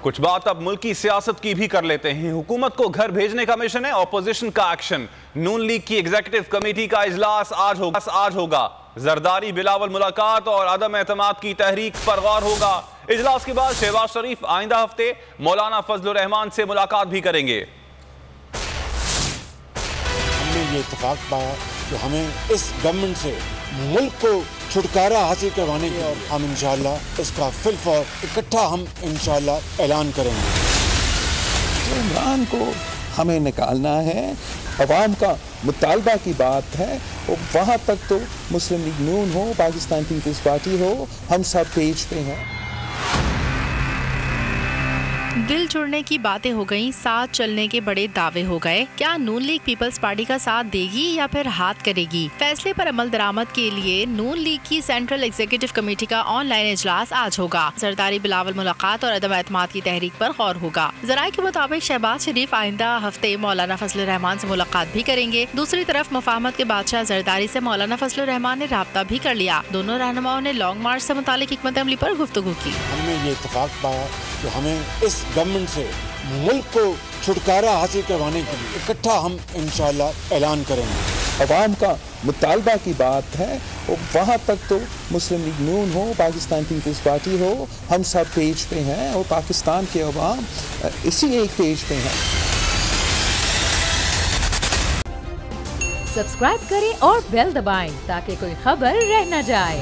कुछ बात अब मुल्की सियासत की भी कर लेते हैं। हुकूमत को घर भेजने का मिशन है, ऑपोजिशन का एक्शन। नून लीग की एग्जीक्यूटिव कमेटी का इजलास आज होगा। जरदारी बिलावल मुलाकात और अदम एतमाद की तहरीक पर गौर होगा। इजलास के बाद शहबाज शरीफ आइंदा हफ्ते मौलाना फजलुर रहमान से मुलाकात भी करेंगे। हमने ये इत्तेफाक पाया कि हमें इस गवर्नमेंट से मुल्क को छुटकारा हासिल करवाने के और हम इंशाअल्लाह इसका फिलफौर इकट्ठा हम इंशाअल्लाह ऐलान करेंगे। तो इमरान को हमें निकालना है, अवाम का मुतालबा की बात है, और वहाँ तक तो मुस्लिम लीग नून हो, पाकिस्तान पीपल्स पार्टी हो, हम सब पेज पे हैं। दिल जुड़ने की बातें हो गईं, साथ चलने के बड़े दावे हो गए। क्या नून लीग पीपल्स पार्टी का साथ देगी या फिर हाथ करेगी? फैसले पर अमल दरामद के लिए नून लीग की सेंट्रल एग्जीक्यूटिव कमेटी का ऑनलाइन इजलास आज होगा। जरदारी बिलावल मुलाकात और अदम एतमाद की तहरीक पर गौर होगा। जराये के मुताबिक शहबाज शरीफ आइंदा हफ्ते मौलाना फजलुर रहमान से मुलाकात भी करेंगे। दूसरी तरफ मुफाहमत के बादशाह जरदारी से मौलाना फजलुर रहमान ने राब्ता भी कर लिया। दोनों रहनुमाओं ने लॉन्ग मार्च से मुतालिक हिकमत अमली पर गुफ्तगू की। हमने ये इत्तेफाक पाया कि हमें इस गवर्नमेंट से मुल्क को छुटकारा हासिल करवाने के लिए इकट्ठा हम इंशाअल्लाह ऐलान करेंगे। अवाम का मुतालबा की बात है, और वहाँ तक तो मुस्लिम लीग नून हो, पाकिस्तान पीपल्स पार्टी हो, हम सब पेज पे हैं, और पाकिस्तान के अवाम इसी एक पेज पे हैं। सब्सक्राइब करें और बेल दबाएं ताकि कोई खबर रह न जाए।